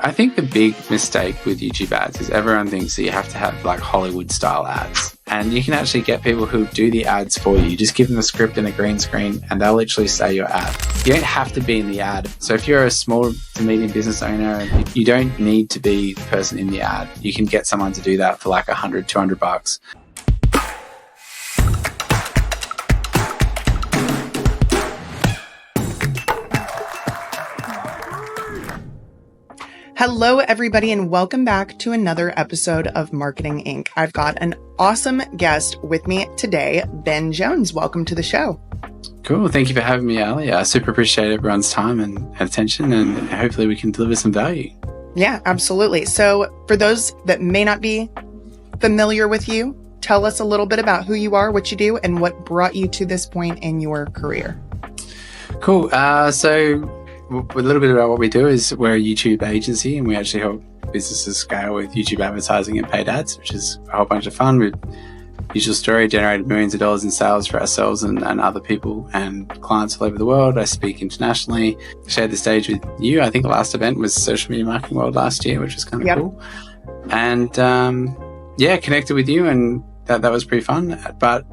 I think the big mistake with YouTube ads is everyone thinks that you have to have like Hollywood style ads. And you can actually get people who do the ads for you. Just give them a script and a green screen and they'll literally say your ad. You don't have to be in the ad. So if you're a small to medium business owner, you don't need to be the person in the ad. You can get someone to do that for like $100, $200. Hello, everybody, and welcome back to another episode of Marketing Inc. I've got an awesome guest with me today, Ben Jones. Welcome to the show. Cool. Thank you for having me, Allie. I super appreciate everyone's time and attention, and hopefully we can deliver some value. Yeah, absolutely. So for those that may not be familiar with you, tell us a little bit about who you are, what you do, and what brought you to this point in your career. Cool. So a little bit about what we do is we're a YouTube agency and we actually help businesses scale with YouTube advertising and paid ads, which is a whole bunch of fun. With Usual Story generated millions of dollars in sales for ourselves and other people and clients all over the world. I speak internationally, shared the stage with you. I think the last event was Social Media Marketing World last year, which was kind of cool. And connected with you, and that was pretty fun. But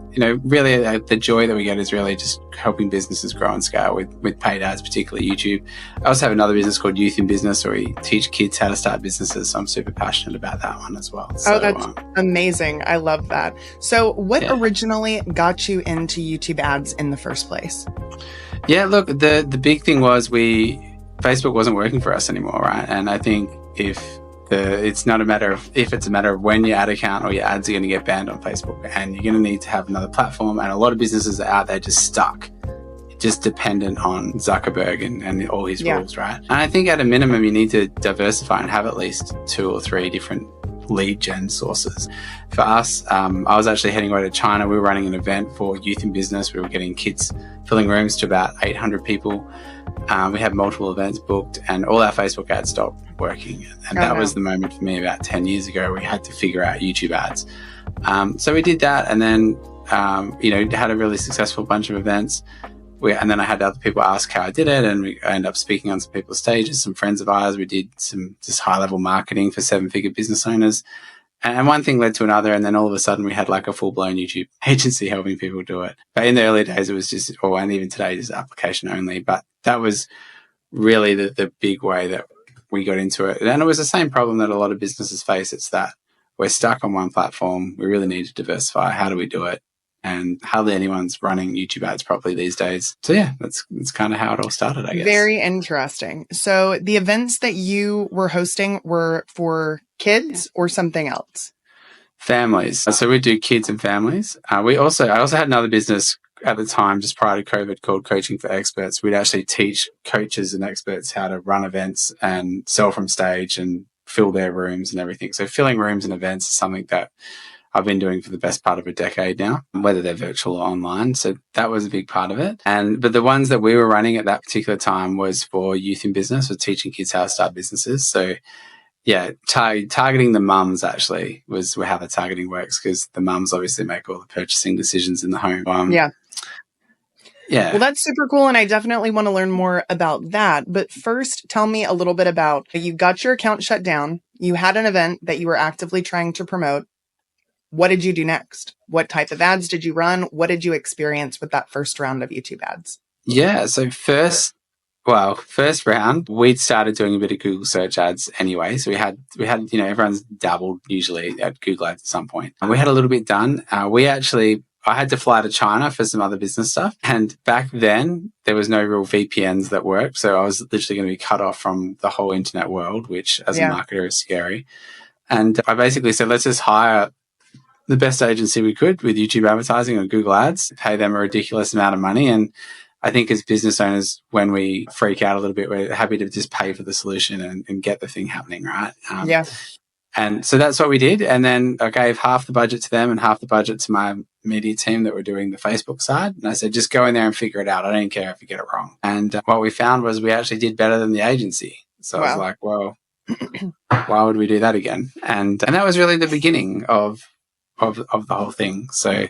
really the joy that we get is really just helping businesses grow and scale with paid ads, particularly YouTube. I also have another business called Youth in Business, where we teach kids how to start businesses. So I'm super passionate about that one as well. So, that's amazing. I love that. So what originally got you into YouTube ads in the first place? Yeah, look, the big thing was Facebook wasn't working for us anymore, right? And I think it's not a matter of if, it's a matter of when your ad account or your ads are going to get banned on Facebook, and you're going to need to have another platform. And a lot of businesses are out there just stuck, just dependent on Zuckerberg and all his rules, right? And I think at a minimum, you need to diversify and have at least 2 or 3 different lead gen sources. For us, I was actually heading over to China. We were running an event for Youth in Business. We were getting kids filling rooms to about 800 people. We had multiple events booked and all our Facebook ads stopped working. And that was the moment for me about 10 years ago. We had to figure out YouTube ads. So we did that, and then, had a really successful bunch of events. And then I had other people ask how I did it, and I ended up speaking on some people's stages, some friends of ours. We did some just high-level marketing for 7-figure business owners. And one thing led to another, and then all of a sudden we had like a full-blown YouTube agency helping people do it. But in the early days, it was just, and even today, just application only. But that was really the big way that we got into it. And it was the same problem that a lot of businesses face. It's that we're stuck on one platform. We really need to diversify. How do we do it? And hardly anyone's running YouTube ads properly these days. So yeah, that's kind of how it all started, I guess. Very interesting. So the events that you were hosting were for kids or something else? Families. So we do kids and families. I also had another business at the time, just prior to COVID, called Coaching for Experts. We'd actually teach coaches and experts how to run events and sell from stage and fill their rooms and everything. So filling rooms and events is something that I've been doing for the best part of a decade now, whether they're virtual or online. So that was a big part of it. But the ones that we were running at that particular time was for Youth in Business, for teaching kids how to start businesses. So yeah, targeting the mums actually was how the targeting works, because the mums obviously make all the purchasing decisions in the home. Yeah. Well, that's super cool. And I definitely want to learn more about that. But first, tell me a little bit about, you got your account shut down. You had an event that you were actively trying to promote. What did you do next? What type of ads did you run? What did you experience with that first round of YouTube ads? Yeah. So first round, we'd started doing a bit of Google search ads anyway. So we had, everyone's dabbled usually at Google ads at some point. And we had a little bit done. I had to fly to China for some other business stuff. And back then there was no real VPNs that worked. So I was literally going to be cut off from the whole internet world, which as a marketer is scary. And I basically said, let's just hire the best agency we could with YouTube advertising or Google ads, pay them a ridiculous amount of money. And I think as business owners, when we freak out a little bit, we're happy to just pay for the solution and get the thing happening, right? And so that's what we did. And then I gave half the budget to them and half the budget to my media team that were doing the Facebook side. And I said, just go in there and figure it out. I don't care if you get it wrong. And what we found was we actually did better than the agency. So I was like, well, why would we do that again? And that was really the beginning of the whole thing. So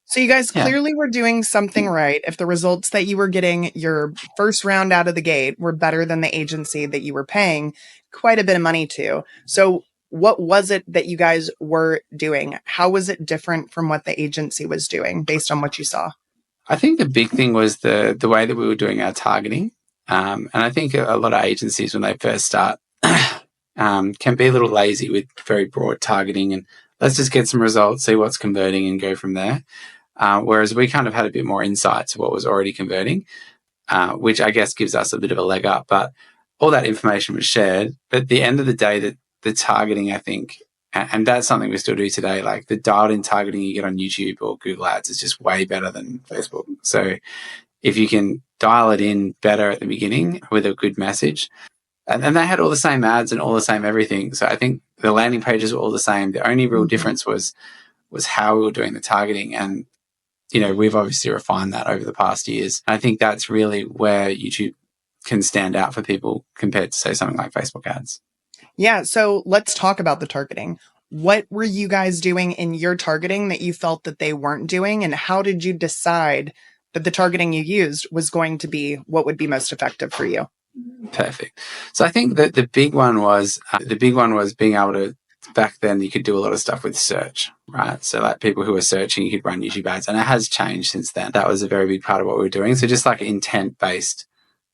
So you guys clearly were doing something right. If the results that you were getting your first round out of the gate were better than the agency that you were paying quite a bit of money to. So what was it that you guys were doing? How was it different from what the agency was doing based on what you saw? I think the big thing was the way that we were doing our targeting. And I think a lot of agencies, when they first start, can be a little lazy with very broad targeting and let's just get some results, see what's converting and go from there. Whereas we kind of had a bit more insight to what was already converting, which I guess gives us a bit of a leg up. But all that information was shared. But at the end of the day, the targeting, I think, and that's something we still do today, like the dialed in targeting you get on YouTube or Google Ads is just way better than Facebook. So if you can dial it in better at the beginning with a good message, and they had all the same ads and all the same everything. So I think the landing pages were all the same. The only real difference was how we were doing the targeting. And, you know, we've obviously refined that over the past years. I think that's really where YouTube can stand out for people compared to, say, something like Facebook ads. Yeah. So let's talk about the targeting. What were you guys doing in your targeting that you felt that they weren't doing? And how did you decide that the targeting you used was going to be what would be most effective for you? Perfect. So I think that the big one was being able to, back then you could do a lot of stuff with search, right? So like people who were searching, you could run YouTube ads, and it has changed since then. That was a very big part of what we were doing. So just like intent-based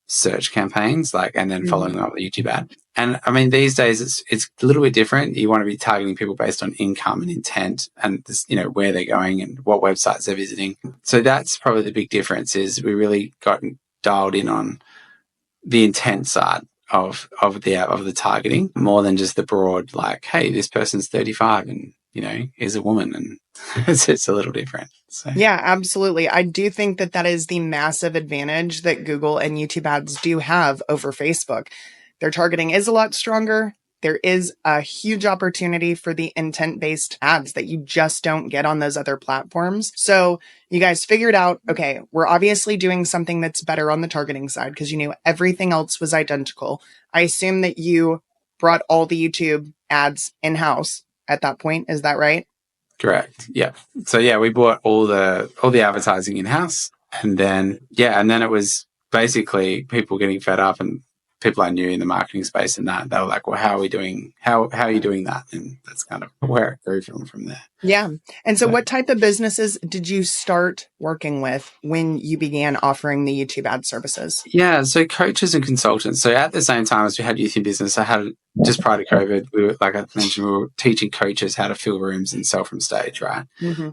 search campaigns, and then following up with the YouTube ad. And I mean, these days it's a little bit different. You want to be targeting people based on income and intent and this, you know, where they're going and what websites they're visiting. So that's probably the big difference, is we really got dialed in on the intent side of the targeting more than just the broad, like, hey, this person's 35 and, you know, is a woman, and it's a little different. So. Yeah, absolutely. I do think that is the massive advantage that Google and YouTube ads do have over Facebook. Their targeting is a lot stronger. There is a huge opportunity for the intent-based ads that you just don't get on those other platforms. So you guys figured out, okay, we're obviously doing something that's better on the targeting side because you knew everything else was identical. I assume that you brought all the YouTube ads in-house at that point. Is that right? Correct. Yeah. So yeah, we bought all the advertising in-house, and then it was basically people getting fed up, and people I knew in the marketing space, and that they were like, well, how are you doing that? And that's kind of where it grew from there. Yeah. And so what type of businesses did you start working with when you began offering the YouTube ad services? Yeah. So coaches and consultants. So at the same time as we had Youth in Business, I had, just prior to COVID, we were, like I mentioned, we were teaching coaches how to fill rooms and sell from stage, right? Mm-hmm.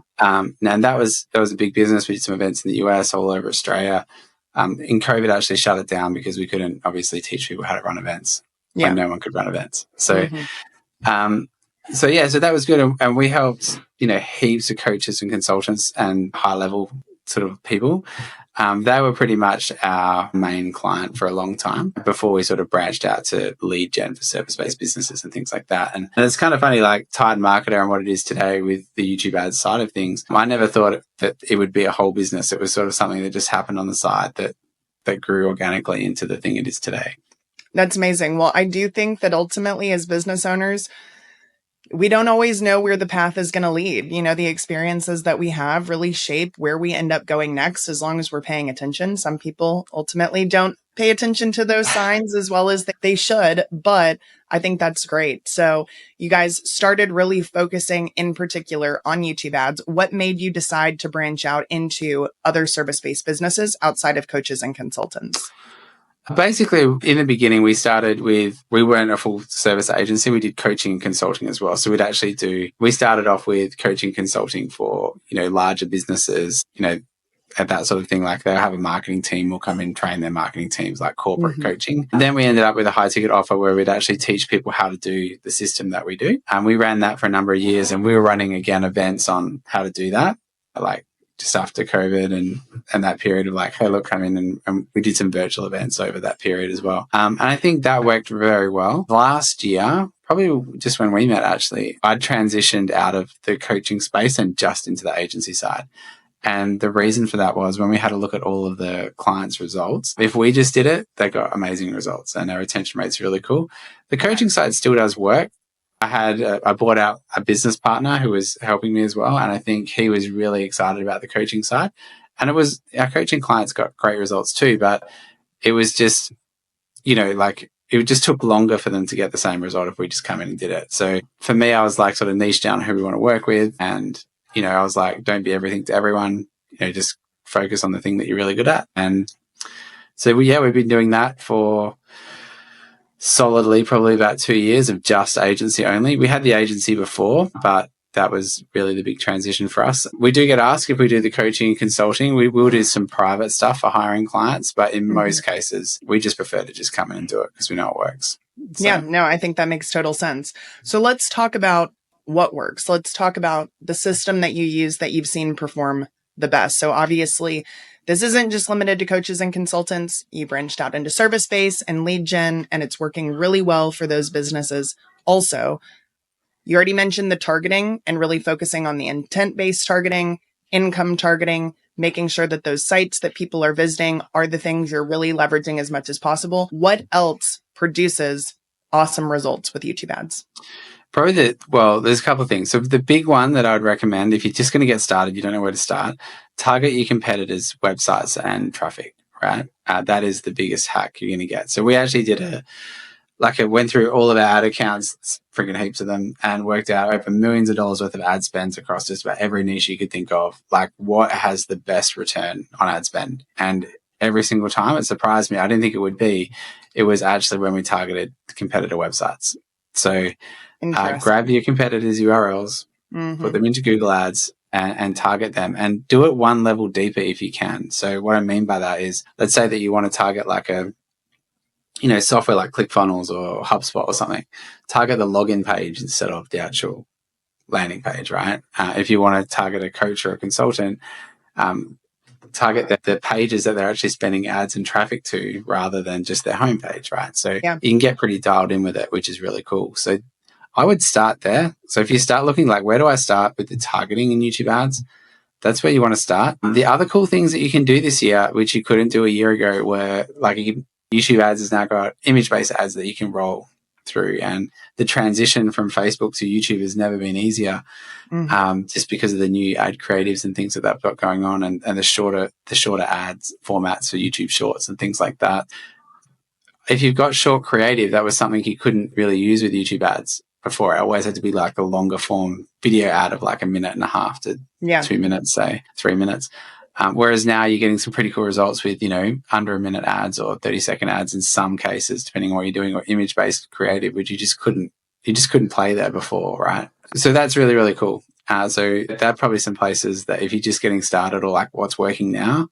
And that was a big business. We did some events in the US, all over Australia. In COVID, actually shut it down because we couldn't obviously teach people how to run events when no one could run events. So, so that was good. And we helped, you know, heaps of coaches and consultants and high level sort of people. They were pretty much our main client for a long time before we sort of branched out to lead gen for service-based businesses and things like that. And it's kind of funny, like Tide Marketer and what it is today with the YouTube ads side of things. I never thought that it would be a whole business. It was sort of something that just happened on the side that grew organically into the thing it is today. That's amazing. Well, I do think that ultimately as business owners, we don't always know where the path is going to lead. You know, the experiences that we have really shape where we end up going next, as long as we're paying attention. Some people ultimately don't pay attention to those signs as well as they should, but I think that's great. So you guys started really focusing in particular on YouTube ads. What made you decide to branch out into other service-based businesses outside of coaches and consultants? Basically, in the beginning, we weren't a full service agency. We did coaching and consulting as well. So we started off with coaching consulting for, you know, larger businesses, you know, and that sort of thing. Like they'll have a marketing team, we'll come in and train their marketing teams, like corporate coaching. And then we ended up with a high ticket offer where we'd actually teach people how to do the system that we do. And we ran that for a number of years, and we were running again events on how to do that, like just after COVID and that period of like, hey, look, come in, and we did some virtual events over that period as well. And I think that worked very well. Last year, probably just when we met, actually, I'd transitioned out of the coaching space and just into the agency side. And the reason for that was when we had a look at all of the clients' results, if we just did it, they got amazing results and our retention rate's really cool. The coaching side still does work. I bought out a business partner who was helping me as well. And I think he was really excited about the coaching side. And our coaching clients got great results too, but it was just, it just took longer for them to get the same result if we just come in and did it. So for me, I was like sort of niche down who we want to work with. And, I was like, don't be everything to everyone, just focus on the thing that you're really good at. And so we've been doing that for solidly probably about 2 years of just agency only. We had the agency before, but that was really the big transition for us. We do get asked if we do the coaching and consulting. We will do some private stuff for hiring clients, but in most cases, we just prefer to just come in and do it because we know it works. So. Yeah, no, I think that makes total sense. So let's talk about what works. Let's talk about the system that you use that you've seen perform the best. So obviously, this isn't just limited to coaches and consultants. You branched out into service-based and lead gen, and it's working really well for those businesses also. You already mentioned the targeting and really focusing on the intent-based targeting, income targeting, making sure that those sites that people are visiting are the things you're really leveraging as much as possible. What else produces awesome results with YouTube ads? There's a couple of things. So the big one that I would recommend, if you're just going to get started, you don't know where to start, target your competitors' websites and traffic, right? That is the biggest hack you're going to get. So we actually did went through all of our ad accounts, freaking heaps of them, and worked out over millions of dollars worth of ad spends across just about every niche you could think of, like what has the best return on ad spend. And every single time it surprised me. I didn't think it would be. It was actually when we targeted competitor websites. So grab your competitors' URLs, put them into Google Ads and target them, and do it one level deeper if you can. So what I mean by that is, let's say that you want to target like a software like ClickFunnels or HubSpot or something. Target the login page instead of the actual landing page, right? If you want to target a coach or a consultant, target the pages that they're actually spending ads and traffic to rather than just their homepage, right? So you can get pretty dialed in with it, which is really cool. So I would start there. So if you start looking like, where do I start with the targeting in YouTube ads? That's where you want to start. The other cool things that you can do this year, which you couldn't do a year ago, were like YouTube ads has now got image-based ads that you can roll through. And the transition from Facebook to YouTube has never been easier, just because of the new ad creatives and things that they've got going on, and the shorter ads formats for YouTube Shorts and things like that. If you've got short creative, that was something you couldn't really use with YouTube ads before. It always had to be like a longer form video ad of like 1.5 minutes to 2 minutes, say 3 minutes. Whereas now you're getting some pretty cool results with, under 1 minute ads or 30-second ads in some cases, depending on what you're doing, or image-based creative, which you just couldn't play there before, right? So that's really, really cool. So there are probably some places that if you're just getting started or like what's working now,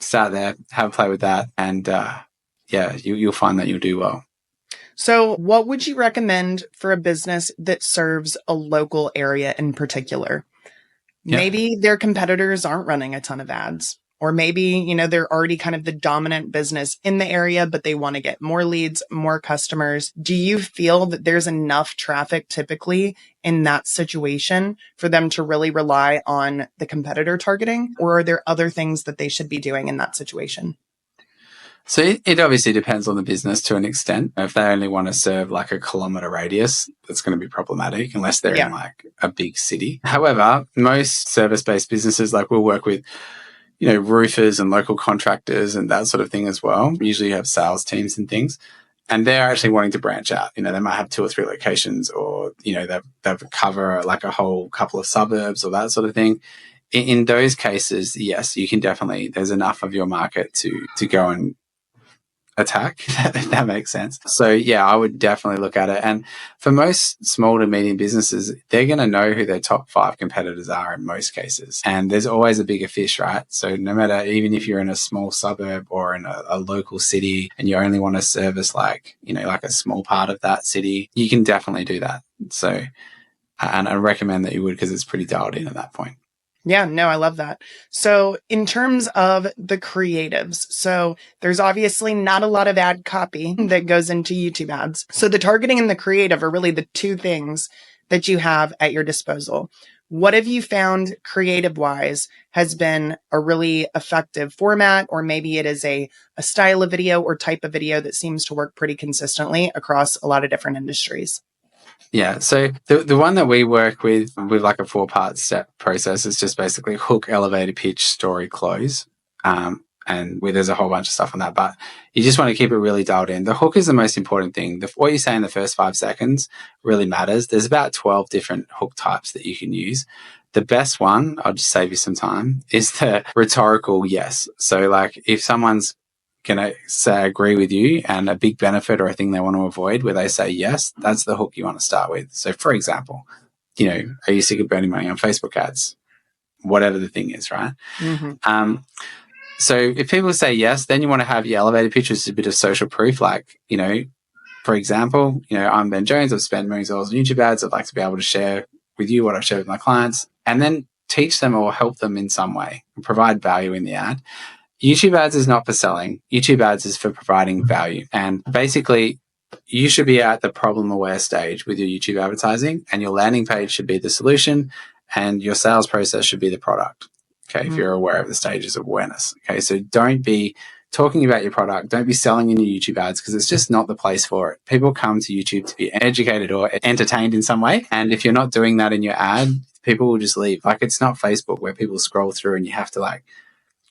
start there, have a play with that, and you'll find that you'll do well. So what would you recommend for a business that serves a local area in particular? Maybe their competitors aren't running a ton of ads, or maybe, they're already kind of the dominant business in the area, but they want to get more leads, more customers. Do you feel that there's enough traffic typically in that situation for them to really rely on the competitor targeting, or are there other things that they should be doing in that situation? So it obviously depends on the business to an extent. If they only want to serve like a kilometer radius, that's going to be problematic unless they're in like a big city. However, most service-based businesses, like we'll work with, roofers and local contractors and that sort of thing as well. Usually you have sales teams and things, and they're actually wanting to branch out. They might have 2 or 3 locations, or, they cover like a whole couple of suburbs or that sort of thing. In those cases, yes, you can definitely, there's enough of your market to go and attack, if that makes sense. So I would definitely look at it. And for most small to medium businesses, they're going to know who their top 5 competitors are in most cases. And there's always a bigger fish, right? So no matter, even if you're in a small suburb or in a local city and you only want to service like a small part of that city, you can definitely do that. So, and I recommend that you would, because it's pretty dialed in at that point. Yeah, no, I love that. So in terms of the creatives, so there's obviously not a lot of ad copy that goes into YouTube ads. So the targeting and the creative are really the 2 things that you have at your disposal. What have you found creative wise has been a really effective format, or maybe it is a style of video or type of video that seems to work pretty consistently across a lot of different industries? Yeah. So the one that we work with like a 4-part step process is just basically hook, elevator pitch, story, close. And there's a whole bunch of stuff on that, but you just want to keep it really dialed in. The hook is the most important thing. What you say in the first 5 seconds really matters. There's about 12 different hook types that you can use. The best one, I'll just save you some time, is the rhetorical yes. So like if someone's going to say agree with you and a big benefit or a thing they want to avoid where they say yes, that's the hook you want to start with. So for example, are you sick of burning money on Facebook ads? Whatever the thing is, right? Mm-hmm. So if people say yes, then you want to have your elevator pitch, which is a bit of social proof. Like, for example, I'm Ben Jones. I've spent millions of dollars on YouTube ads. I'd like to be able to share with you what I've shared with my clients, and then teach them or help them in some way and provide value in the ad. YouTube ads is not for selling. YouTube ads is for providing value. And basically, you should be at the problem aware stage with your YouTube advertising, and your landing page should be the solution, and your sales process should be the product. Okay, if you're aware of the stages of awareness. Okay, so don't be talking about your product. Don't be selling in your YouTube ads because it's just not the place for it. People come to YouTube to be educated or entertained in some way. And if you're not doing that in your ad, people will just leave. Like, it's not Facebook where people scroll through and you have to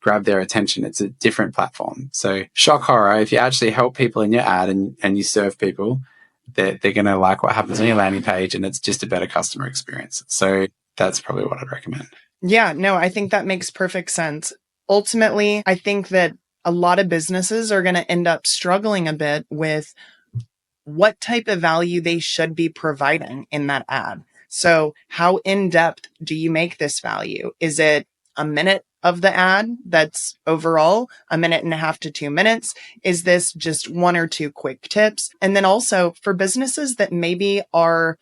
grab their attention. It's a different platform. So shock horror, if you actually help people in your ad and you serve people, they're going to like what happens on your landing page, and it's just a better customer experience. So that's probably what I'd recommend. Yeah, no, I think that makes perfect sense. Ultimately, I think that a lot of businesses are going to end up struggling a bit with what type of value they should be providing in that ad. So how in depth do you make this value? Is it a minute of the ad that's overall, a minute and a half to 2 minutes? Is this just 1 or 2 quick tips? And then also for businesses that maybe are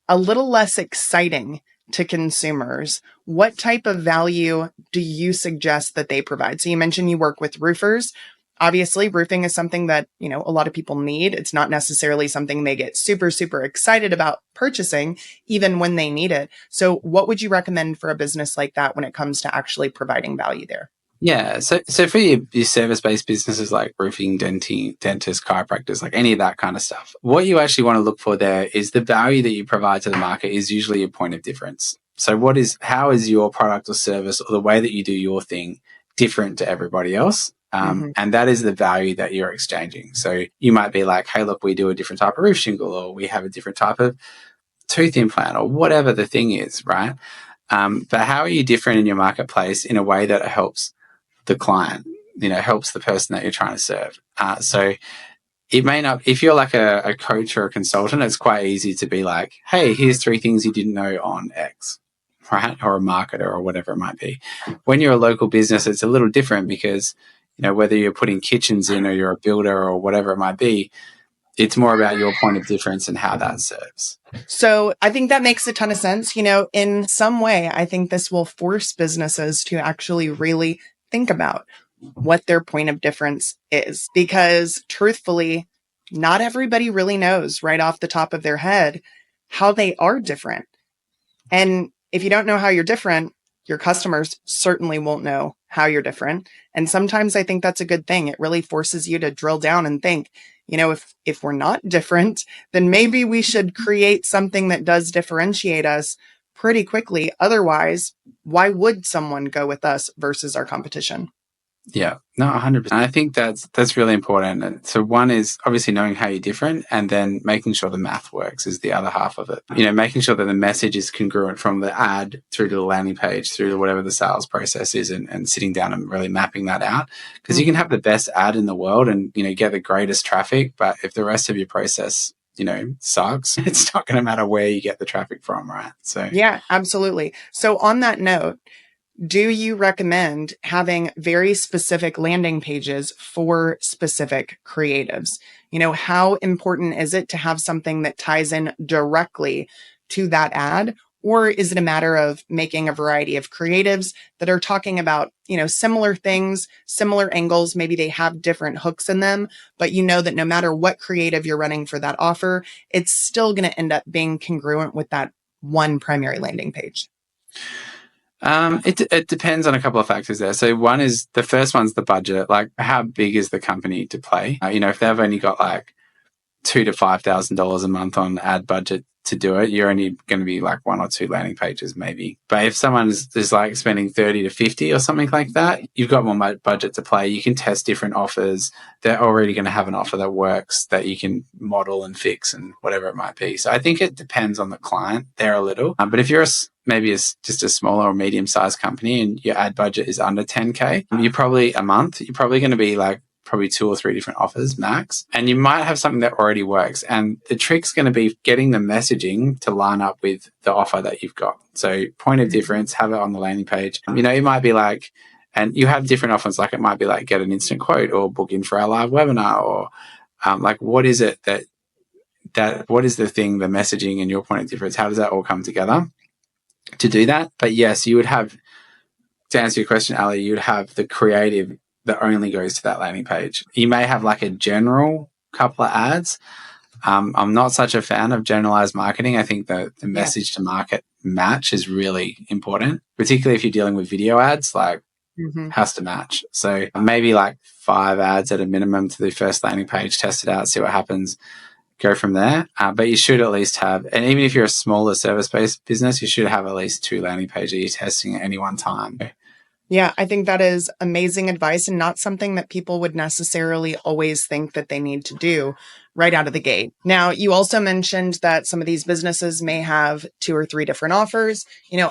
a little less exciting to consumers, what type of value do you suggest that they provide? So you mentioned you work with roofers. Obviously, roofing is something that, a lot of people need. It's not necessarily something they get super, super excited about purchasing, even when they need it. So what would you recommend for a business like that when it comes to actually providing value there? Yeah. So for your service-based businesses like roofing, dentists, chiropractors, like any of that kind of stuff, what you actually want to look for there is the value that you provide to the market is usually a point of difference. So how is your product or service or the way that you do your thing different to everybody else? And that is the value that you're exchanging. So you might be like, hey, look, we do a different type of roof shingle, or we have a different type of tooth implant, or whatever the thing is, right? But how are you different in your marketplace in a way that helps the client, helps the person that you're trying to serve? So it may not, if you're like a coach or a consultant, it's quite easy to be like, hey, here's 3 things you didn't know on X, right? Or a marketer or whatever it might be. When you're a local business, it's a little different because, whether you're putting kitchens in or you're a builder or whatever it might be, it's more about your point of difference and how that serves. So I think that makes a ton of sense. In some way, I think this will force businesses to actually really think about what their point of difference is, because truthfully, not everybody really knows right off the top of their head how they are different. And if you don't know how you're different, your customers certainly won't know how you're different. And sometimes I think that's a good thing. It really forces you to drill down and think, if we're not different, then maybe we should create something that does differentiate us pretty quickly. Otherwise, why would someone go with us versus our competition? Yeah, no, 100%. I think that's really important. So one is obviously knowing how you're different, and then making sure the math works is the other half of it. Making sure that the message is congruent from the ad through to the landing page, through to whatever the sales process is, and sitting down and really mapping that out. Because you can have the best ad in the world and, get the greatest traffic, but if the rest of your process sucks, it's not going to matter where you get the traffic from, right? So yeah, absolutely. So on that note, do you recommend having very specific landing pages for specific creatives? How important is it to have something that ties in directly to that ad? Or is it a matter of making a variety of creatives that are talking about, similar things, similar angles? Maybe they have different hooks in them, but that no matter what creative you're running for that offer, it's still going to end up being congruent with that one primary landing page. It depends on a couple of factors there. So the first one's the budget. Like, how big is the company to play? If they've only got like $2,000 to $5,000 a month on ad budget to do it, you're only going to be like 1 or 2 landing pages maybe. But if someone's is like spending 30 to 50 or something like that, you've got more budget to play. You can test different offers. They're already going to have an offer that works that you can model and fix and whatever it might be. So I think it depends on the client there a little. But if you're maybe it's just a smaller or medium-sized company and your ad budget is under 10K, you're probably going to be like probably 2 or 3 different offers max. And you might have something that already works. And the trick's going to be getting the messaging to line up with the offer that you've got. So point of difference, have it on the landing page. It might be like, and you have different offers, like it might be like get an instant quote or book in for our live webinar or like what is it what is the thing, the messaging and your point of difference? How does that all come together to do that? But yes, you would have, to answer your question, Allie, you would have the creative that only goes to that landing page. You may have like a general couple of ads. I'm not such a fan of generalized marketing. I think the message to market match is really important, particularly if you're dealing with video ads, like has to match. So maybe like 5 ads at a minimum to the first landing page, test it out, see what happens, go from there. But you should at least have, and even if you're a smaller service-based business, you should have at least 2 landing pages you're testing at any one time. Yeah, I think that is amazing advice and not something that people would necessarily always think that they need to do right out of the gate. Now, you also mentioned that some of these businesses may have 2 or 3 different offers.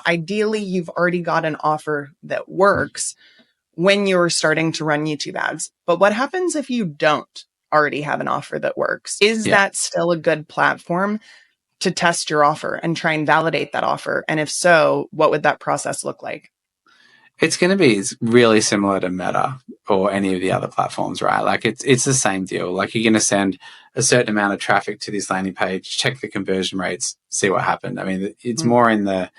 Ideally, you've already got an offer that works when you're starting to run YouTube ads. But what happens if you don't already have an offer that works? Is that still a good platform to test your offer and try and validate that offer? And if so, what would that process look like? It's going to be really similar to Meta or any of the other platforms, right? Like it's the same deal. Like you're going to send a certain amount of traffic to this landing page, check the conversion rates, see what happened. I mean, it's more in the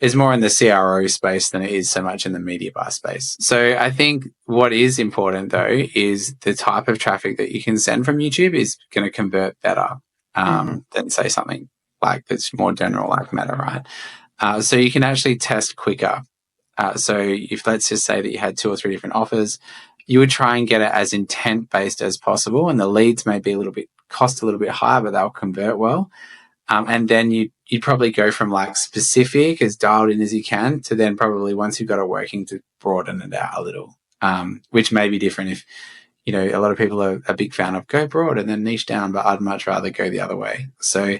CRO space than it is so much in the media buy space. So I think what is important though is the type of traffic that you can send from YouTube is going to convert better than say something like that's more general like Meta, right? So you can actually test quicker. So if let's just say that you had 2 or 3 different offers, you would try and get it as intent based as possible, and the leads may be cost a little bit higher, but they'll convert well. And then you'd probably go from like specific, as dialed in as you can, to then probably once you've got it working to broaden it out a little, which may be different if, a lot of people are a big fan of go broad and then niche down, but I'd much rather go the other way. So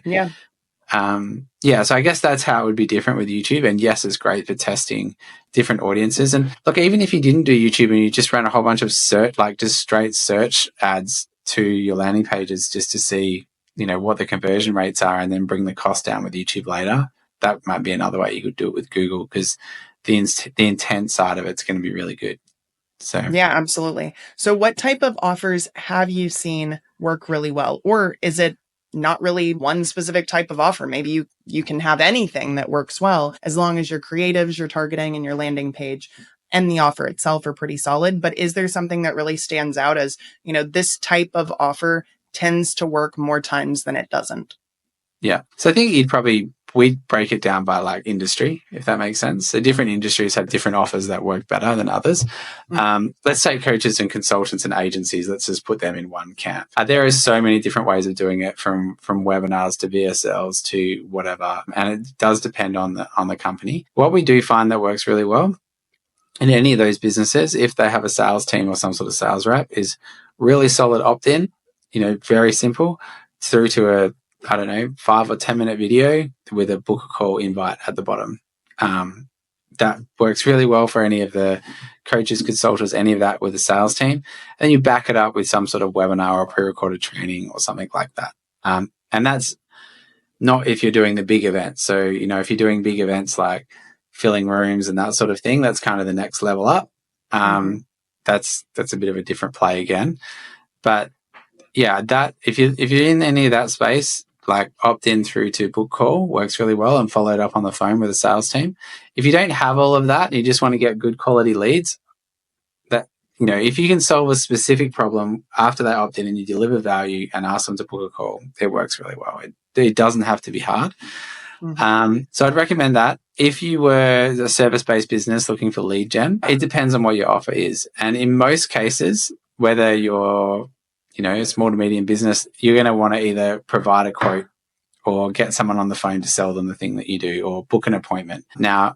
so I guess that's how it would be different with YouTube. And yes, it's great for testing different audiences. And look, even if you didn't do YouTube and you just ran a whole bunch of search, like just straight search ads to your landing pages just to see, what the conversion rates are and then bring the cost down with YouTube later, that might be another way you could do it with Google, because the intent side of it's going to be really good. So yeah, absolutely. So what type of offers have you seen work really well? Or is it not really one specific type of offer? Maybe you can have anything that works well as long as your creatives, your targeting, and your landing page and the offer itself are pretty solid. But is there something that really stands out as, this type of offer tends to work more times than it doesn't? Yeah. So I think we'd break it down by like industry, if that makes sense. So different industries have different offers that work better than others. Let's take coaches and consultants and agencies. Let's just put them in one camp. There are so many different ways of doing it, from webinars to VSLs to whatever. And it does depend on the company. What we do find that works really well in any of those businesses, if they have a sales team or some sort of sales rep, is really solid opt-in, very simple, through to a 5 or 10 minute video with a book a call invite at the bottom. That works really well for any of the coaches, consultants, any of that with a sales team. And you back it up with some sort of webinar or pre-recorded training or something like that. And that's not if you're doing the big events. So, if you're doing big events like filling rooms and that sort of thing, that's kind of the next level up. That's a bit of a different play again. But yeah, that if you're in any of that space, like opt in through to book call works really well, and follow it up on the phone with a sales team. If you don't have all of that and you just want to get good quality leads, that, if you can solve a specific problem after they opt in and you deliver value and ask them to book a call, it works really well. It doesn't have to be hard. So I'd recommend that. If you were a service-based business looking for lead gen, it depends on what your offer is. And in most cases, whether you're a small to medium business, you're going to want to either provide a quote or get someone on the phone to sell them the thing that you do, or book an appointment. Now,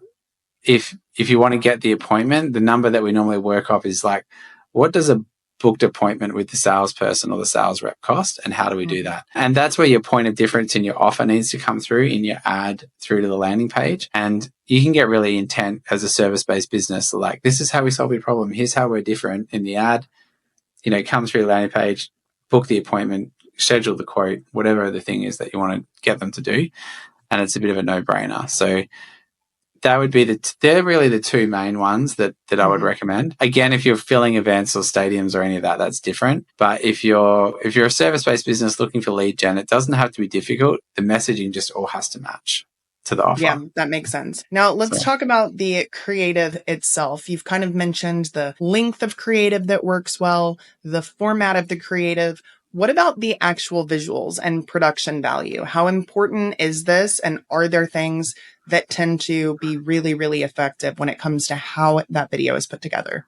if you want to get the appointment, the number that we normally work off is like, what does a booked appointment with the salesperson or the sales rep cost, and how do we do that? And that's where your point of difference in your offer needs to come through in your ad through to the landing page. And you can get really intent as a service-based business. Like, this is how we solve your problem. Here's how we're different in the ad. Come through the landing page, book the appointment, schedule the quote, whatever the thing is that you want to get them to do. And it's a bit of a no-brainer. So that would be they're really the two main ones that I would recommend. Again, if you're filling events or stadiums or any of that, that's different. But if you're a service-based business looking for lead gen, it doesn't have to be difficult. The messaging just all has to match to the offer. Yeah, that makes sense. Now let's talk about the creative itself. You've kind of mentioned the length of creative that works well, the format of the creative. What about the actual visuals and production value? How important is this? And are there things that tend to be really, really effective when it comes to how that video is put together?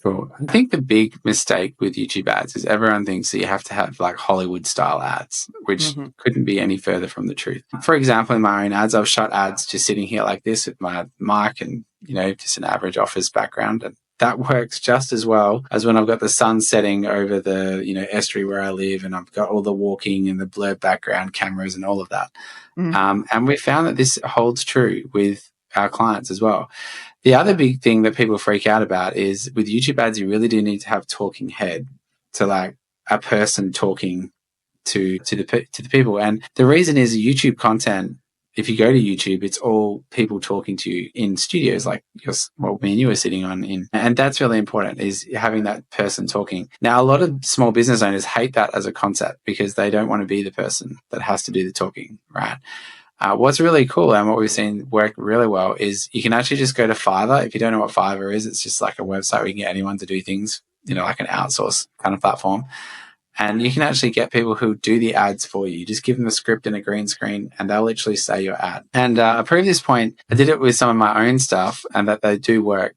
Cool. I think the big mistake with YouTube ads is everyone thinks that you have to have like Hollywood style ads, which couldn't be any further from the truth. For example, in my own ads, I've shot ads just sitting here like this with my mic and, just an average office background. And that works just as well as when I've got the sun setting over the, estuary where I live, and I've got all the walking and the blurred background cameras and all of that. And we found that this holds true with our clients as well. The other big thing that people freak out about is with YouTube ads, you really do need to have talking head, to like a person talking to the people. And the reason is YouTube content. If you go to YouTube, it's all people talking to you in studios like me and you were sitting on in. And that's really important, is having that person talking. Now, a lot of small business owners hate that as a concept because they don't want to be the person that has to do the talking, right? What's really cool and what we've seen work really well is you can actually just go to Fiverr. If you don't know what Fiverr is, it's just like a website where you can get anyone to do things, like an outsource kind of platform. And you can actually get people who do the ads for you. You just give them a script and a green screen and they'll literally say your ad. And I proved this point. I did it with some of my own stuff and that they do work.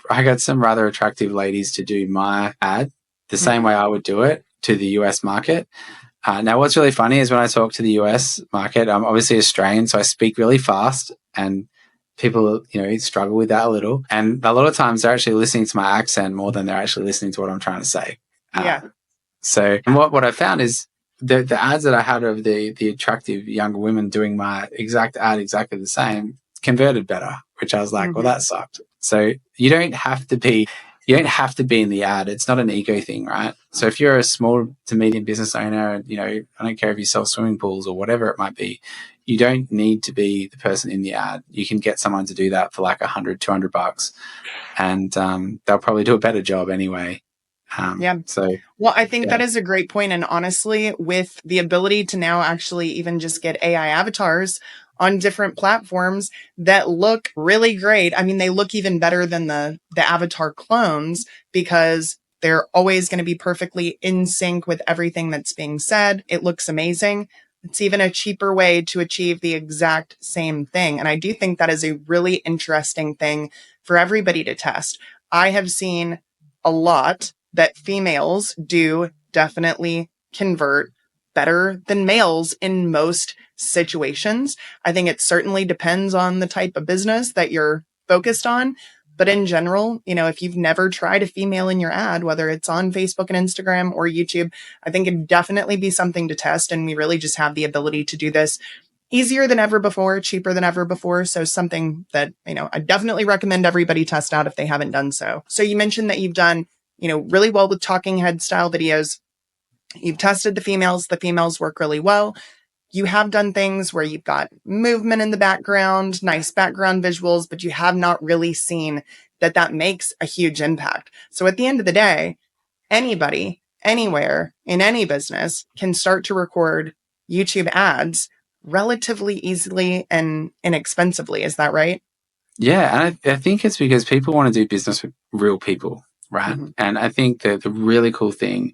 I got some rather attractive ladies to do my ad the same way I would do it to the US market. Now, what's really funny is when I talk to the US market, I'm obviously Australian, so I speak really fast and people, struggle with that a little. And a lot of times they're actually listening to my accent more than they're actually listening to what I'm trying to say. So what I found is the ads that I had of the attractive younger women doing my exact ad exactly the same converted better, which I was like, well, that sucked. So you don't have to be in the ad. It's not an ego thing, right? So if you're a small to medium business owner, I don't care if you sell swimming pools or whatever it might be, you don't need to be the person in the ad. You can get someone to do that for like $100, $200, and they'll probably do a better job anyway. Well, I think that is a great point. And honestly, with the ability to now actually even just get AI avatars on different platforms that look really great. I mean, they look even better than the avatar clones because they're always going to be perfectly in sync with everything that's being said. It looks amazing. It's even a cheaper way to achieve the exact same thing. And I do think that is a really interesting thing for everybody to test. I have seen a lot that females do definitely convert better than males in most situations. I think it certainly depends on the type of business that you're focused on. But in general, if you've never tried a female in your ad, whether it's on Facebook and Instagram or YouTube, I think it'd definitely be something to test. And we really just have the ability to do this easier than ever before, cheaper than ever before. So something that, I definitely recommend everybody test out if they haven't done so. So you mentioned that you've done, really well with talking head style videos. You've tested the females work really well. You have done things where you've got movement in the background, nice background visuals, but you have not really seen that makes a huge impact. So at the end of the day, anybody, anywhere, in any business can start to record YouTube ads relatively easily and inexpensively. Is that right? Yeah. And I think it's because people want to do business with real people, right? And I think that the really cool thing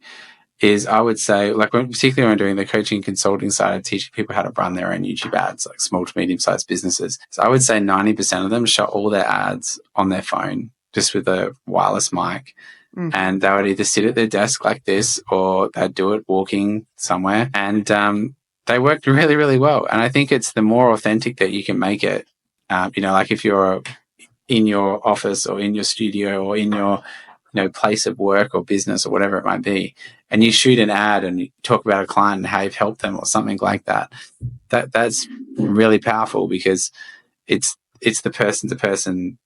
is, I would say, particularly when I'm doing the coaching and consulting side, I'm teaching people how to run their own YouTube ads, like small to medium-sized businesses. So I would say 90% of them shot all their ads on their phone, just with a wireless mic. And they would either sit at their desk like this, or they'd do it walking somewhere. And they worked really, really well. And I think it's the more authentic that you can make it. Like if you're in your office or in your studio or in your place of work or business or whatever it might be, and you shoot an ad and you talk about a client and how you've helped them or something like that, that's really powerful because it's the person-to-person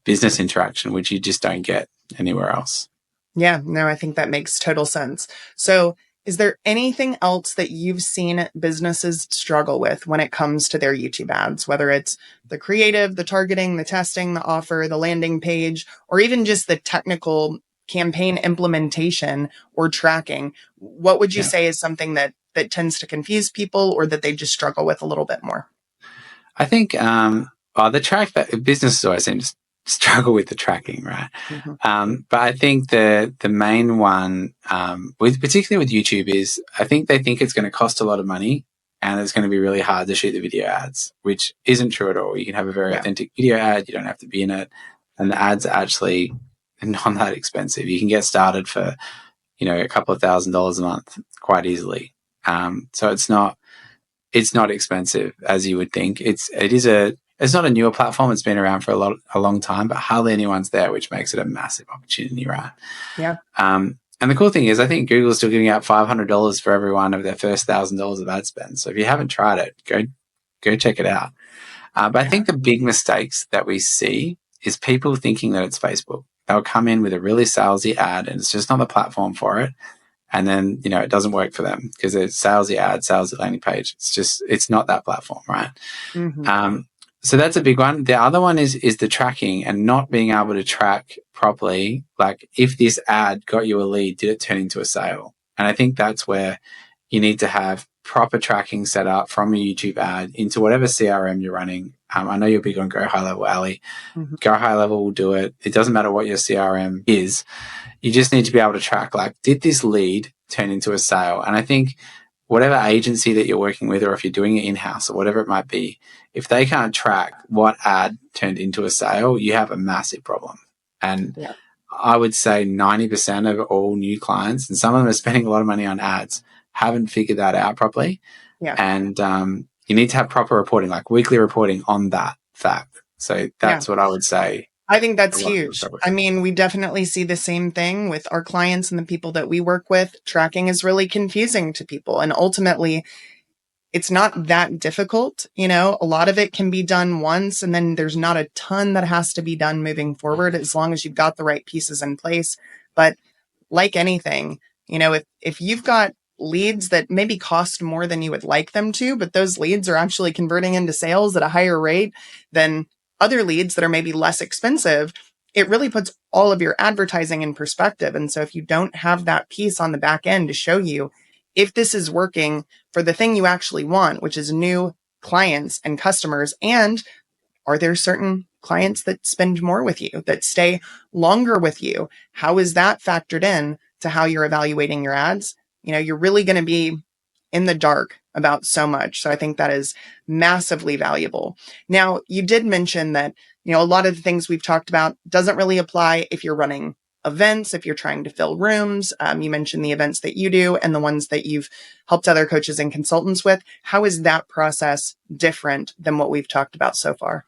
business interaction, which you just don't get anywhere else. Yeah, no, I think that makes total sense. So is there anything else that you've seen businesses struggle with when it comes to their YouTube ads, whether it's the creative, the targeting, the testing, the offer, the landing page, or even just the technical campaign implementation or tracking? What would you say is something that tends to confuse people or that they just struggle with a little bit more? I think the track that businesses always seem to struggle with the tracking, right? But I think the main one, particularly with YouTube, is I think they think it's going to cost a lot of money and it's going to be really hard to shoot the video ads, which isn't true at all. You can have a very authentic video ad. You don't have to be in it. And the ads are actually not that expensive. You can get started for, a couple of $1,000s a month quite easily. So it's not expensive as you would think. It's not a newer platform. It's been around for a long time, but hardly anyone's there, which makes it a massive opportunity, right? Yeah. And the cool thing is, I think Google's still giving out $500 for every one of their first $1,000 of ad spend. So if you haven't tried it, go check it out. But I think the big mistakes that we see is people thinking that it's Facebook. They'll come in with a really salesy ad, and it's just not the platform for it. And then, it doesn't work for them because it's salesy ad, salesy landing page. It's not that platform, right? So that's a big one. The other one is the tracking and not being able to track properly. Like if this ad got you a lead, did it turn into a sale? And I think that's where you need to have proper tracking set up from a YouTube ad into whatever CRM you're running. I know you're big on Go High Level, Allie. Go High Level will do it. It doesn't matter what your CRM is. You just need to be able to track, like, did this lead turn into a sale? And I think whatever agency that you're working with, or if you're doing it in-house or whatever it might be, if they can't track what ad turned into a sale, you have a massive problem. And I would say 90% of all new clients, and some of them are spending a lot of money on ads, haven't figured that out properly. And you need to have proper reporting, like weekly reporting on that fact. So that's what I would say. I think that's huge. I mean, we definitely see the same thing with our clients and the people that we work with. Tracking is really confusing to people. And ultimately, it's not that difficult. A lot of it can be done once, and then there's not a ton that has to be done moving forward as long as you've got the right pieces in place. But like anything, if you've got leads that maybe cost more than you would like them to, but those leads are actually converting into sales at a higher rate than other leads that are maybe less expensive, it really puts all of your advertising in perspective. And so if you don't have that piece on the back end to show you if this is working for the thing you actually want, which is new clients and customers, and are there certain clients that spend more with you, that stay longer with you? How is that factored in to how you're evaluating your ads? You're really going to be in the dark about so much. So I think that is massively valuable. Now, you did mention that, a lot of the things we've talked about doesn't really apply if you're running events, if you're trying to fill rooms. You mentioned the events that you do and the ones that you've helped other coaches and consultants with. How is that process different than what we've talked about so far?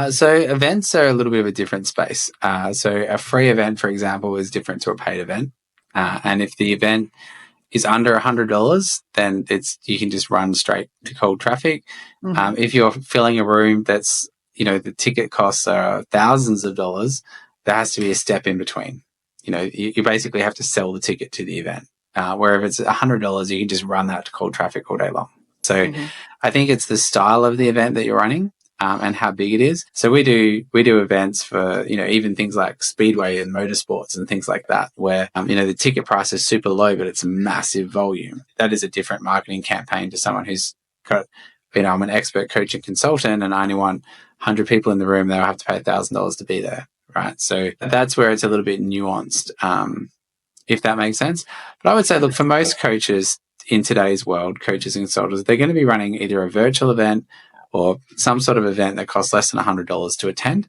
So events are a little bit of a different space. So a free event, for example, is different to a paid event. And if the event is under $100, then you can just run straight to cold traffic. If you're filling a room that's, the ticket costs are thousands of dollars, there has to be a step in between. You basically have to sell the ticket to the event. Where if it's $100, you can just run that to cold traffic all day long. So I think it's the style of the event that you're running. And how big it is. So we do events for, even things like speedway and motorsports and things like that, where, the ticket price is super low, but it's a massive volume. That is a different marketing campaign to someone who's got, I'm an expert coach and consultant and I only want 100 people in the room. They'll have to pay $1,000 to be there, right? So that's where it's a little bit nuanced, if that makes sense. But I would say, look, for most coaches in today's world, coaches and consultants, they're going to be running either a virtual event or some sort of event that costs less than $100 to attend.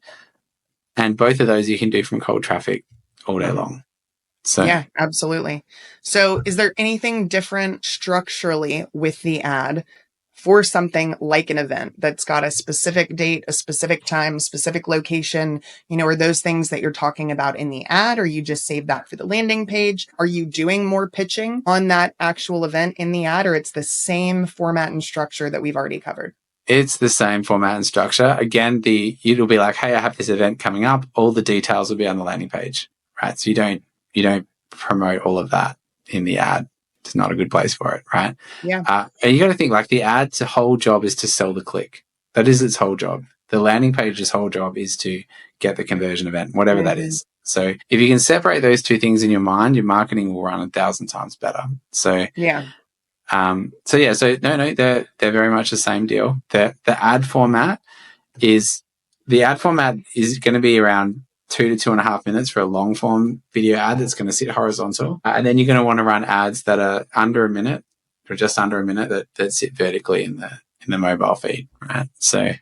And both of those you can do from cold traffic all day long. So yeah, absolutely. So is there anything different structurally with the ad for something like an event that's got a specific date, a specific time, specific location? Are those things that you're talking about in the ad, or you just save that for the landing page? Are you doing more pitching on that actual event in the ad, or it's the same format and structure that we've already covered? it's the same format and structure. Again, it'll be like, hey, I have this event coming up. All the details will be on the landing page, right? So you don't promote all of that in the ad. It's not a good place for it, right? Yeah. And you got to think like the ad's whole job is to sell the click. That is its whole job. The landing page's whole job is to get the conversion event, whatever that is. So if you can separate those two things in your mind, your marketing will run 1,000 times better. So yeah. So no, they're very much the same deal. The ad format is going to be around 2 to 2.5 minutes for a long form video ad that's going to sit horizontal, and then you're going to want to run ads that are under a minute or just under a minute that sit vertically in the mobile feed, right? So,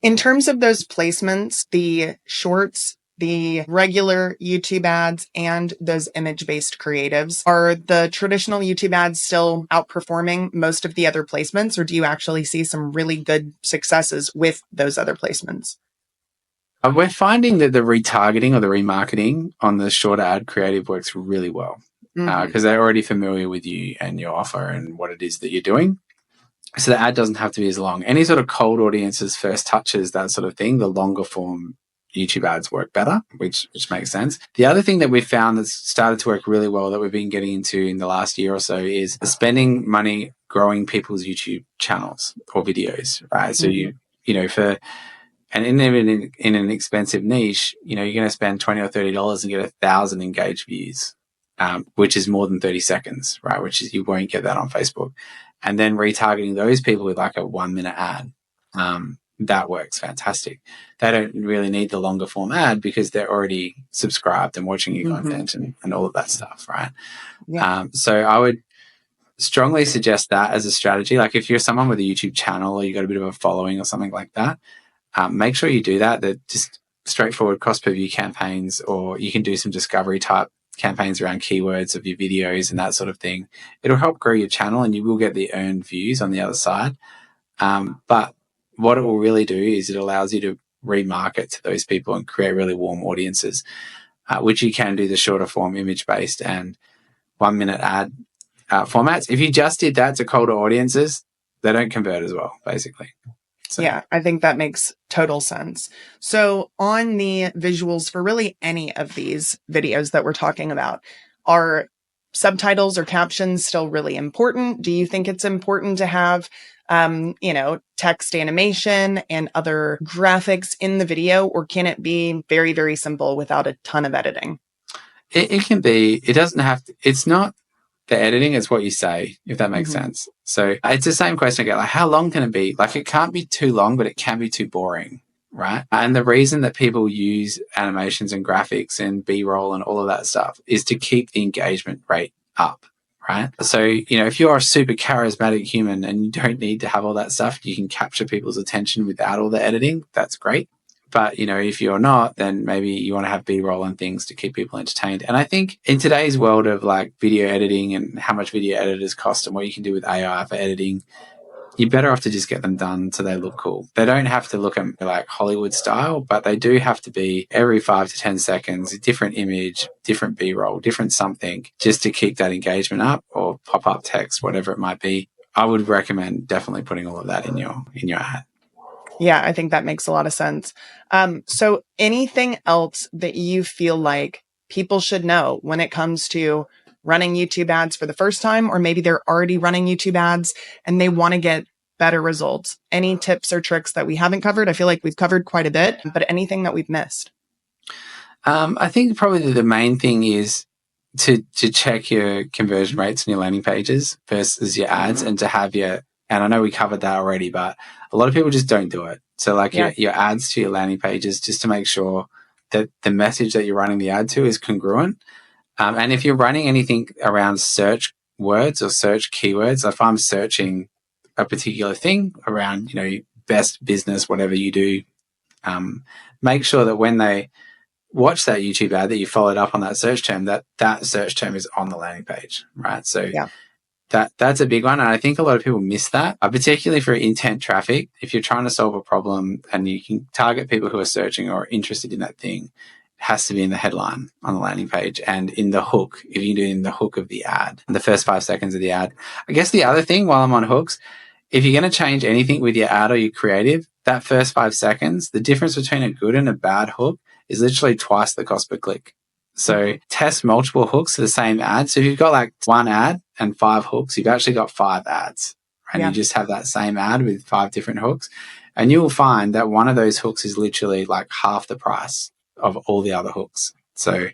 in terms of those placements, the shorts, the regular YouTube ads, and those image-based creatives, are the traditional YouTube ads still outperforming most of the other placements, or do you actually see some really good successes with those other placements? we're finding that the retargeting or the remarketing on the shorter ad creative works really well because they're already familiar with you and your offer and what it is that you're doing. So the ad doesn't have to be as long. Any sort of cold audiences, first touches, that sort of thing, the longer form YouTube ads work better, which makes sense. The other thing that we've found that's started to work really well that we've been getting into in the last year or so is spending money growing people's YouTube channels or videos, right? So in an expensive niche, you're going to spend $20 or $30 and get 1,000 engaged views, which is more than 30 seconds, right? Which is, you won't get that on Facebook. And then retargeting those people with like a 1-minute ad, that works fantastic. They don't really need the longer form ad because they're already subscribed and watching your content and all of that stuff, right? Yeah. So I would strongly suggest that as a strategy. Like if you're someone with a YouTube channel or you got a bit of a following or something like that, make sure you do that. They're just straightforward cost per view campaigns, or you can do some discovery type campaigns around keywords of your videos and that sort of thing. It'll help grow your channel and you will get the earned views on the other side. But what it will really do is it allows you to remarket to those people and create really warm audiences, which you can do the shorter form image-based and 1-minute ad formats. If you just did that to colder audiences, they don't convert as well, basically. So. Yeah, I think that makes total sense. So on the visuals for really any of these videos that we're talking about, are subtitles or captions still really important? Do you think it's important to have, text animation and other graphics in the video, or can it be very, very simple without a ton of editing? It can be. It doesn't have to. It's not the editing, is what you say, if that makes sense. So it's the same question again, like how long can it be? Like it can't be too long, but it can be too boring, right? And the reason that people use animations and graphics and B-roll and all of that stuff is to keep the engagement rate up, right? So, if you're a super charismatic human and you don't need to have all that stuff, you can capture people's attention without all the editing. That's great. But, if you're not, then maybe you want to have B-roll and things to keep people entertained. And I think in today's world of like video editing and how much video editors cost and what you can do with AI for editing, you're better off to just get them done so they look cool. They don't have to look like Hollywood style, but they do have to be every 5 to 10 seconds, a different image, different B-roll, different something, just to keep that engagement up, or pop-up text, whatever it might be. I would recommend definitely putting all of that in your ad. Yeah, I think that makes a lot of sense. So anything else that you feel like people should know when it comes to running YouTube ads for the first time, or maybe they're already running YouTube ads and they want to get better results? Any tips or tricks that we haven't covered? I feel like we've covered quite a bit, but anything that we've missed? I think probably the main thing is to check your conversion rates on your landing pages versus your ads, and to have and I know we covered that already, but a lot of people just don't do it. So like your ads to your landing pages, just to make sure that the message that you're running the ad to is congruent. And if you're running anything around search words or search keywords, if I'm searching a particular thing around, best business, whatever you do, make sure that when watch that YouTube ad that you followed up on that search term, that search term is on the landing page, right? So that's a big one. And I think a lot of people miss that, particularly for intent traffic. If you're trying to solve a problem and you can target people who are searching or interested in that thing, it has to be in the headline on the landing page and in the hook, if you do in the hook of the ad, the first 5 seconds of the ad. I guess the other thing while I'm on hooks, if you're going to change anything with your ad or your creative, that first 5 seconds, the difference between a good and a bad hook is literally twice the cost per click. So test multiple hooks for the same ad. So if you've got like 1 ad and 5 hooks, you've actually got 5 ads. And you just have that same ad with 5 different hooks. And you will find that one of those hooks is literally like half the price of all the other hooks. So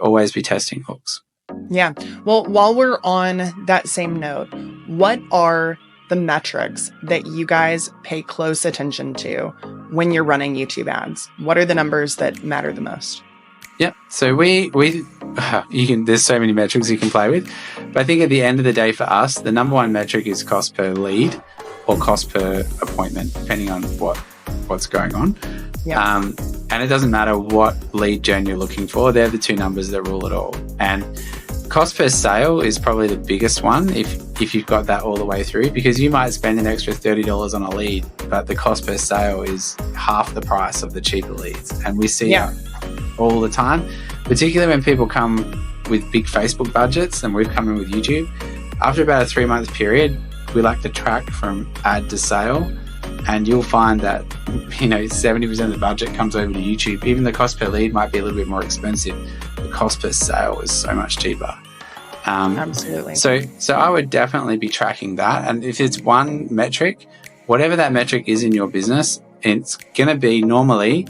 always be testing hooks. Yeah. Well, while we're on that same note, what are the metrics that you guys pay close attention to when you're running YouTube ads? What are the numbers that matter the most? Yeah. So there's so many metrics you can play with, but I think at the end of the day for us, the number one metric is cost per lead or cost per appointment, depending on what's going on. Yeah. And it doesn't matter what lead gen you're looking for. They're the 2 numbers that rule it all. And cost per sale is probably the biggest one if you've got that all the way through, because you might spend an extra $30 on a lead, but the cost per sale is half the price of the cheaper leads. And we see that all the time, particularly when people come with big Facebook budgets and we've come in with YouTube. After about a 3-month period, we like to track from ad to sale, and you'll find that 70% of the budget comes over to YouTube. Even the cost per lead might be a little bit more expensive. The cost per sale is so much cheaper. Absolutely. So I would definitely be tracking that. And if it's one metric, whatever that metric is in your business, it's going to be normally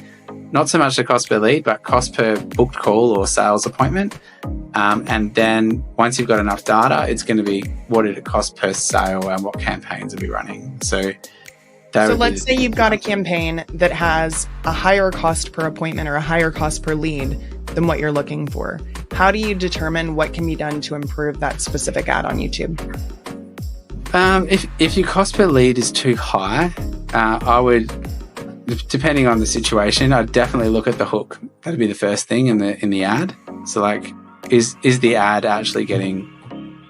not so much the cost per lead, but cost per booked call or sales appointment. And then once you've got enough data, it's going to be what did it cost per sale and what campaigns are we running. So let's say you've got a campaign that has a higher cost per appointment or a higher cost per lead than what you're looking for. How do you determine what can be done to improve that specific ad on YouTube? If your cost per lead is too high, I would, depending on the situation, I'd definitely look at the hook. That'd be the first thing in the ad. So like, is the ad actually getting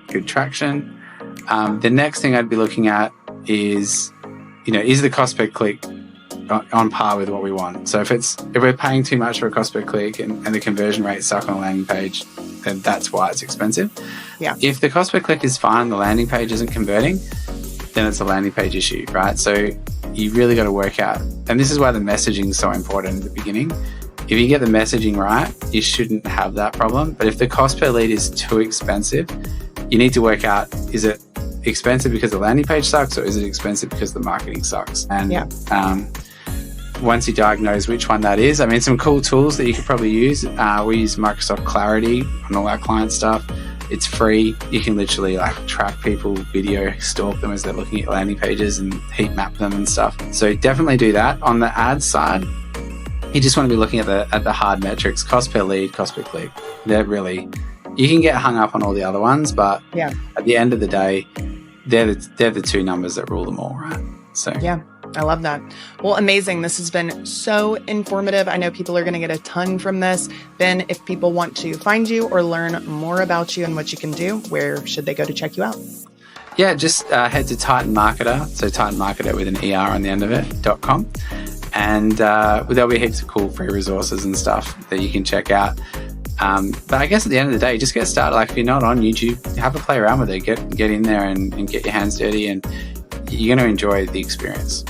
good traction? The next thing I'd be looking at is the cost per click on par with what we want? So if we're paying too much for a cost per click and the conversion rate's stuck on a landing page, then that's why it's expensive. Yeah. If the cost per click is fine, the landing page isn't converting, then it's a landing page issue, right? So you really got to work out, and this is why the messaging is so important at the beginning. If you get the messaging right, you shouldn't have that problem. But if the cost per lead is too expensive, you need to work out, is it expensive because the landing page sucks, or is it expensive because the marketing sucks? And once you diagnose which one that is, some cool tools that you could probably use. We use Microsoft Clarity on all our client stuff. It's free. You can literally track people, video stalk them as they're looking at landing pages and heat map them and stuff. So definitely do that. On the ad side, you just want to be looking at the hard metrics: cost per lead, cost per click. They're really, you can get hung up on all the other ones, but at the end of the day, they're the 2 numbers that rule them all, right? So yeah, I love that. Well, amazing. This has been so informative. I know people are going to get a ton from this. Ben, if people want to find you or learn more about you and what you can do, where should they go to check you out? Yeah, just head to Titan Marketer. So Titan Marketer with an ER on the end of it, .com. And there'll be heaps of cool free resources and stuff that you can check out. But I guess at the end of the day, just get started. If you're not on YouTube, have a play around with it. Get in there and get your hands dirty, and you're going to enjoy the experience.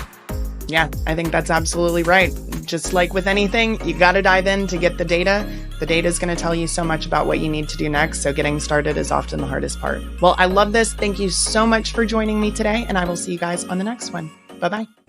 Yeah, I think that's absolutely right. Just like with anything, you got to dive in to get the data. The data is going to tell you so much about what you need to do next. So getting started is often the hardest part. Well, I love this. Thank you so much for joining me today, and I will see you guys on the next one. Bye-bye.